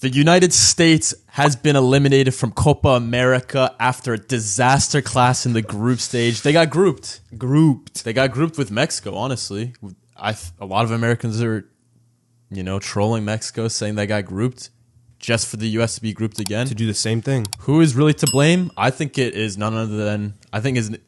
The United States has been eliminated from Copa America after a disaster class in the group stage. They got grouped. They got grouped with Mexico, honestly. A lot of Americans are, trolling Mexico, saying they got grouped just for the U.S. to be grouped again. To do the same thing. Who is really to blame? I think it is none other than,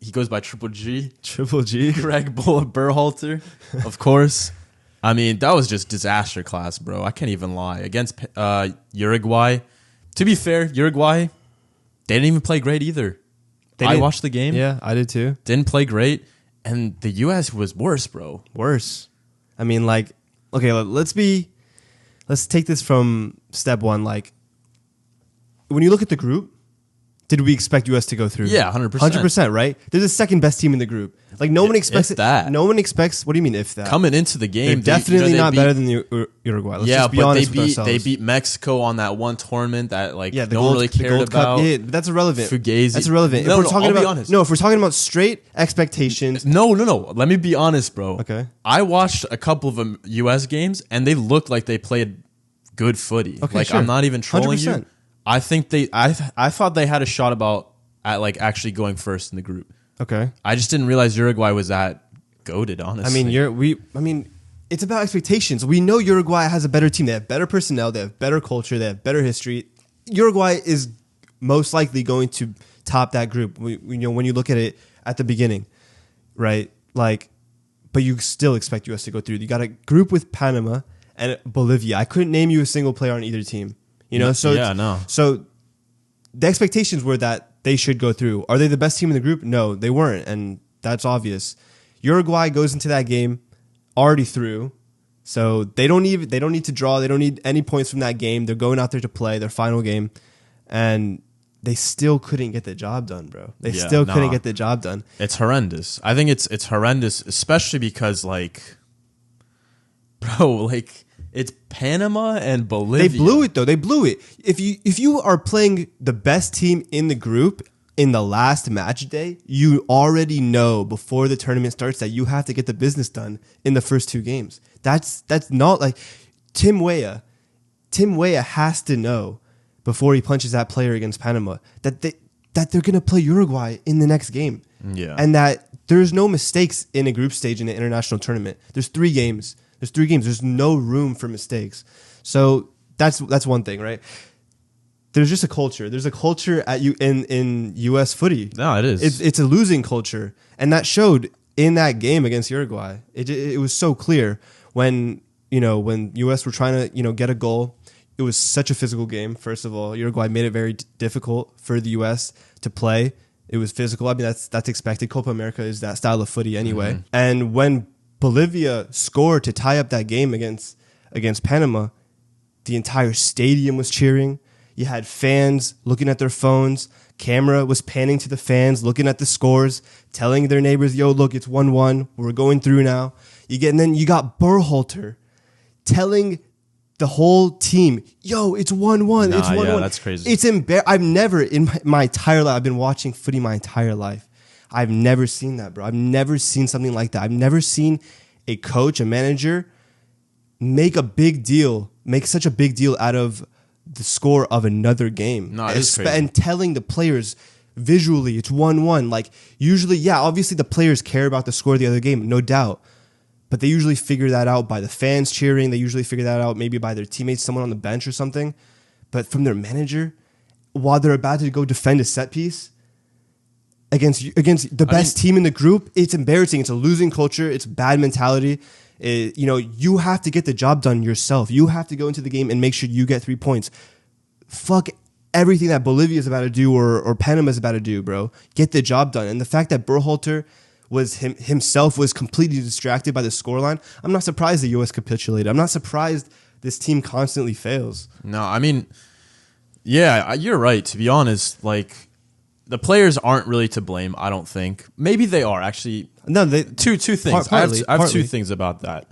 he goes by Triple G. Triple G? Gregg Berhalter, of course. I mean, that was just disaster class, bro. I can't even lie. Against Uruguay. To be fair, Uruguay, they didn't even play great either. I watched the game. Yeah, I did too. Didn't play great. And the U.S. was worse, bro. Worse. I mean, okay, let's take this from step one. When you look at the group, did we expect U.S. to go through? Yeah, 100%. 100%, right? They're the second best team in the group. No one expects that. No one expects. What do you mean if that? Coming into the game, they're definitely not better than Uruguay. Let's just be honest with ourselves. They beat Mexico on that one tournament that no one really the cared Gold about. Cup. Yeah, but that's irrelevant. Fugazi. That's irrelevant. No, I'll be honest. No, if we're talking about straight expectations. No. Let me be honest, bro. Okay. I watched a couple of U.S. games and they looked like they played good footy. Okay, sure. I'm not even trolling 100%. you. I think I thought they had a shot at actually going first in the group. Okay. I just didn't realize Uruguay was that goated, honestly. I mean, it's about expectations. We know Uruguay has a better team. They have better personnel. They have better culture. They have better history. Uruguay is most likely going to top that group. When you look at it at the beginning, right? But you still expect US to go through. You got a group with Panama and Bolivia. I couldn't name you a single player on either team. So the expectations were that they should go through. Are they the best team in the group? No, they weren't, and that's obvious. Uruguay goes into that game already through, so they don't need to draw. They don't need any points from that game. They're going out there to play their final game, and they still couldn't get the job done, bro. They couldn't get the job done. It's horrendous. I think it's horrendous, especially because it's Panama and Bolivia. They blew it, though. They blew it. If you are playing the best team in the group in the last match day, you already know before the tournament starts that you have to get the business done in the first two games. That's not Tim Weah. Tim Weah has to know before he punches that player against Panama that they're going to play Uruguay in the next game. Yeah. And that there's no mistakes in a group stage in an international tournament. There's 3 games. There's no room for mistakes. So that's one thing, right? There's just a culture. There's a culture in U.S. footy. No, it is. It's a losing culture, and that showed in that game against Uruguay. It was so clear when U.S. were trying to get a goal. It was such a physical game. First of all, Uruguay made it very difficult for the U.S. to play. It was physical. I mean, that's expected. Copa America is that style of footy anyway. Mm-hmm. And when Bolivia scored to tie up that game against Panama, the entire stadium was cheering. You had fans looking at their phones. Camera was panning to the fans, looking at the scores, telling their neighbors, "Yo, look, it's 1-1. We're going through now." And then you got Berhalter telling the whole team, "Yo, it's 1-1. It's 1-1." Yeah, that's crazy. It's I've never in my entire life. I've been watching footy my entire life. I've never seen that, bro. I've never seen something like that. I've never seen a coach, a manager, make such a big deal out of the score of another game. No, it is crazy. And telling the players visually it's 1-1. Usually, obviously the players care about the score of the other game, no doubt. But they usually figure that out by the fans cheering. They usually figure that out maybe by their teammates, someone on the bench or something. But from their manager, while they're about to go defend a set piece against the best team in the group, it's embarrassing. It's a losing culture. It's bad mentality. You have to get the job done yourself. You have to go into the game and make sure you get 3 points. Fuck everything that Bolivia is about to do or Panama is about to do, bro. Get the job done. And the fact that Berhalter himself was completely distracted by the scoreline, I'm not surprised the U.S. capitulated. I'm not surprised this team constantly fails. No, I mean, yeah, you're right. To be honest, the players aren't really to blame, I don't think. Maybe they are, actually. No, two things. Partly. I have 2 things about that.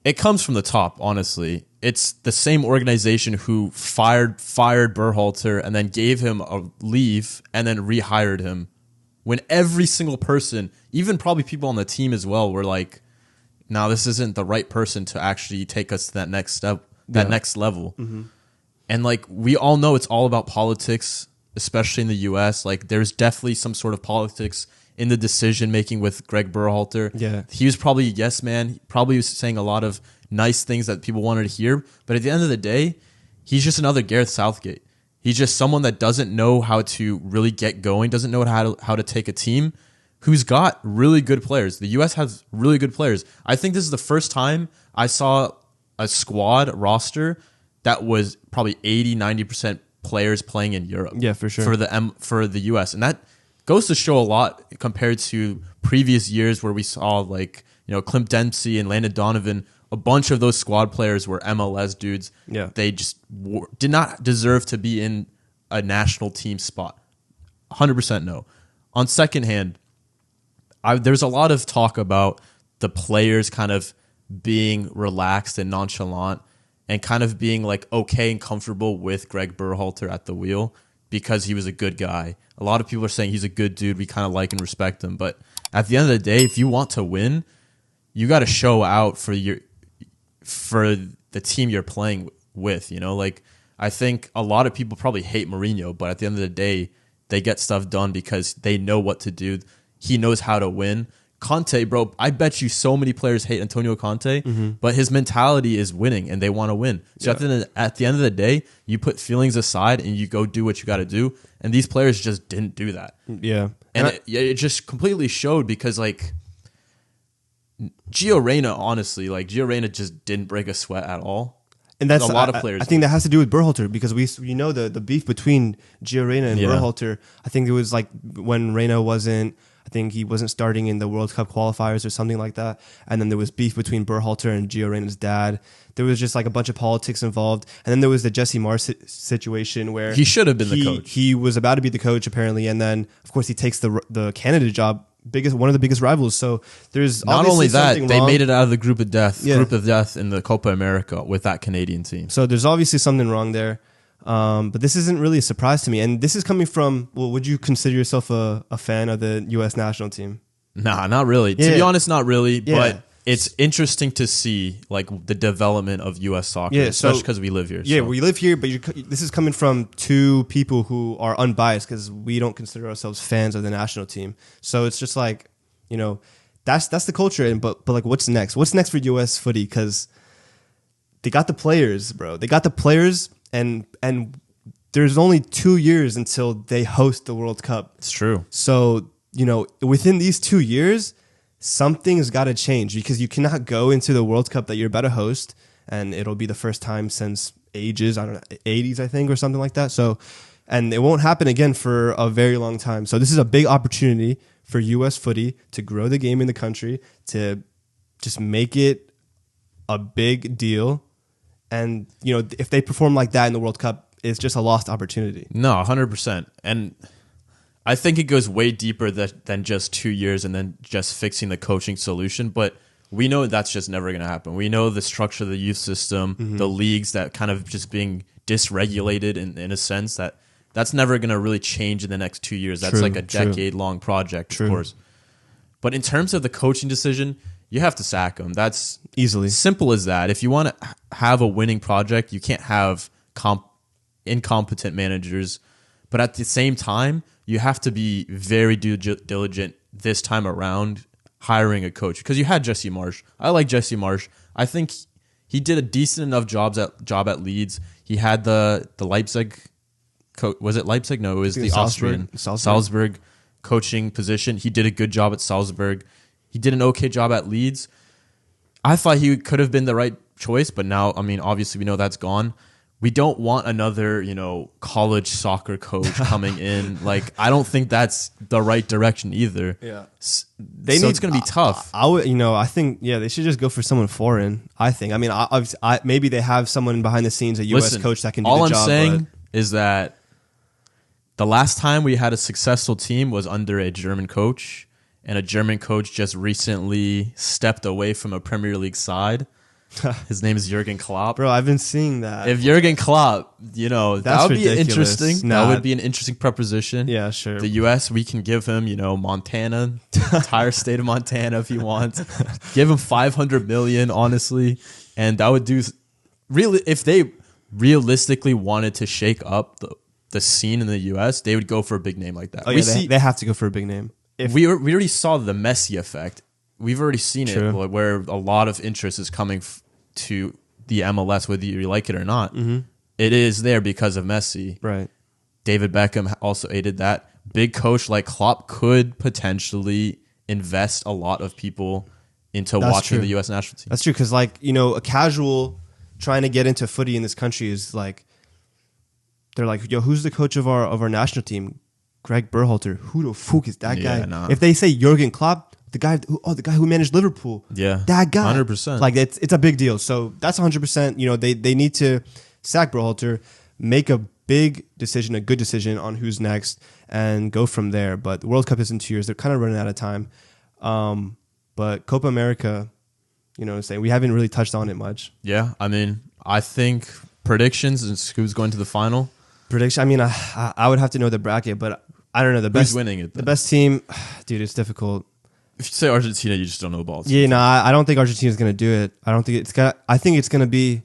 It comes from the top, honestly. It's the same organization who fired Berhalter and then gave him a leave and then rehired him. When every single person, even probably people on the team as well, were like, "No, this isn't the right person to actually take us to that next step, next level." Mm-hmm. And like we all know it's all about politics, especially in the US. Like there's definitely some sort of politics in the decision making with Gregg Berhalter. Yeah. He was probably a yes man. He probably was saying a lot of nice things that people wanted to hear. But at the end of the day, he's just another Gareth Southgate. He's just someone that doesn't know how to really get going, doesn't know how to take a team, who's got really good players. The US has really good players. I think this is the first time I saw a squad roster that was probably 80-90% players playing in Europe. Yeah, for sure. For the US. And that goes to show a lot compared to previous years where we saw like, Clint Dempsey and Landon Donovan. A bunch of those squad players were MLS dudes. Yeah. They just did not deserve to be in a national team spot. 100% no. On second hand, there's a lot of talk about the players kind of being relaxed and nonchalant and kind of being like okay and comfortable with Gregg Berhalter at the wheel because he was a good guy. A lot of people are saying he's a good dude. We kind of like and respect him. But at the end of the day, if you want to win, you got to show out for the team you're playing with. Like I think a lot of people probably hate Mourinho, but at the end of the day, they get stuff done because they know what to do. He knows how to win. Conte, bro, I bet you so many players hate Antonio Conte, but his mentality is winning and they want to win. So at the end of the day, you put feelings aside and you go do what you got to do. And these players just didn't do that. Yeah. And it just completely showed because like Gio Reyna, honestly, like Gio Reyna just didn't break a sweat at all. And that's a lot of players. I think that has to do with Berhalter because the beef between Gio Reyna and Berhalter. I think it was like when Reyna he wasn't starting in the World Cup qualifiers or something like that. And then there was beef between Berhalter and Gio Reyna's dad. There was just like a bunch of politics involved. And then there was the Jesse Marsch situation where he should have been the coach. He was about to be the coach apparently, and then of course he takes the Canada job. One of the biggest rivals. So there's not only that they wrong. made it out of the group of death in the Copa America with that Canadian team. So there's obviously something wrong there. But this isn't really a surprise to me. And this is coming from, would you consider yourself a fan of the U.S. national team? Nah, not really. Yeah. To be honest, not really. Yeah. But it's interesting to see like the development of U.S. soccer, especially because we live here. Yeah, so. we live here, but this is coming from two people who are unbiased because we don't consider ourselves fans of the national team. So it's just like, that's the culture. But like, what's next? What's next for U.S. footy? Because they got the players, bro. They got the players, and there's only 2 years until they host the World Cup. It's true. So, within these 2 years, something's got to change because you cannot go into the World Cup that you're about to host, and it'll be the first time since ages, I don't know, 80s, I think, or something like that. So, and it won't happen again for a very long time. So this is a big opportunity for U.S. footy to grow the game in the country, to just make it a big deal. And, if they perform like that in the World Cup, it's just a lost opportunity. No, 100%. And I think it goes way deeper than just 2 years and then just fixing the coaching solution. But we know that's just never going to happen. We know the structure of the youth system, the leagues that kind of just being dysregulated in a sense that's never going to really change in the next 2 years. That's like a decade-long project, of course. But in terms of the coaching decision, you have to sack him. That's easily simple as that. If you want to have a winning project, you can't have incompetent managers. But at the same time, you have to be very diligent this time around hiring a coach because you had Jesse Marsch. I like Jesse Marsch. I think he did a decent enough job at Leeds. He had the Leipzig coach. Was it Leipzig? No, it was the Austrian Salzburg coaching position. He did a good job at Salzburg. He did an okay job at Leeds. I thought he could have been the right choice, but now, obviously we know that's gone. We don't want another, college soccer coach coming in. Like, I don't think that's the right direction either. Yeah. It's going to be tough. I think, they should just go for someone foreign, I think. Maybe they have someone behind the scenes, a U.S. coach that can do the job. All I'm saying is that the last time we had a successful team was under a German coach, and a German coach just recently stepped away from a Premier League side. His name is Jurgen Klopp. Bro, I've been seeing that. If Jurgen Klopp, that would be interesting. Nah. That would be an interesting proposition. Yeah, sure. The U.S., we can give him, Montana, entire state of Montana if he wants. Give him $500 million, honestly, and that would do really if they realistically wanted to shake up the scene in the US, they would go for a big name like that. Oh, yeah, they have to go for a big name. We already saw the Messi effect. We've already seen it where a lot of interest is coming to the MLS, whether you like it or not. Mm-hmm. It is there because of Messi. Right. David Beckham also aided that. Big coach like Klopp could potentially invest a lot of people into watching the U.S. national team. That's true, because like, you know, a casual trying to get into footy in this country is like, they're like, yo, who's the coach of our national team? Gregg Berhalter. Who the fuck is that guy? Nah. If they say Jurgen Klopp, the guy who managed Liverpool. Yeah. That guy. 100%. Like, it's a big deal. So that's 100%. You know, they need to sack Berhalter, make a big decision, a good decision on who's next, and go from there. But the World Cup is in 2 years. They're kind of running out of time. But Copa America, you know what I'm saying? We haven't really touched on it much. Yeah. I mean, I think predictions is who's going to the final. Prediction. I mean, I would have to know the bracket, but I don't know the best. Who's winning it? Then? The best team, dude. It's difficult. If you say Argentina, you just don't know balls. Yeah, no, I don't think Argentina's gonna do it. I don't think it's got. I think it's gonna be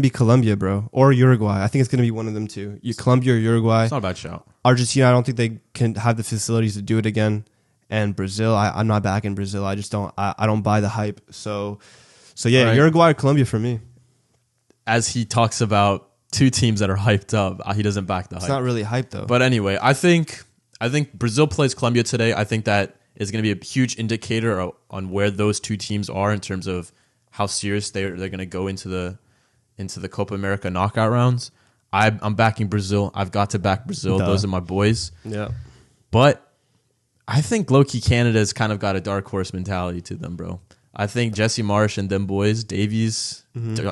Colombia, bro, or Uruguay. I think it's gonna be one of them two. Colombia or Uruguay. It's not a bad shout. Argentina, I don't think they can have the facilities to do it again. And Brazil, I'm not back in Brazil. I just don't. I don't buy the hype. So yeah, right. Uruguay or Colombia for me. As he talks about two teams that are hyped up, he doesn't back the hype. It's not really hype though. But anyway, I think Brazil plays Colombia today. I think that is going to be a huge indicator on where those two teams are in terms of how serious they're going to go into the Copa America knockout rounds. I'm backing Brazil. I've got to back Brazil. Duh. Those are my boys. Yeah. But I think low-key Canada's kind of got a dark horse mentality to them, bro. I think Jesse Marsh and them boys, Davies,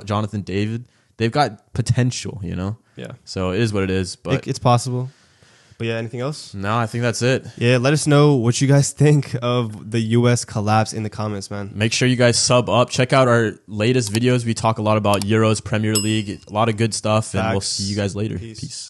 Jonathan David, they've got potential, you know? Yeah. So it is what it is. But it's possible. But yeah, anything else? No, I think that's it. Yeah, let us know what you guys think of the U.S. collapse in the comments, man. Make sure you guys sub up. Check out our latest videos. We talk a lot about Euros, Premier League, a lot of good stuff. Facts. And we'll see you guys later. Peace.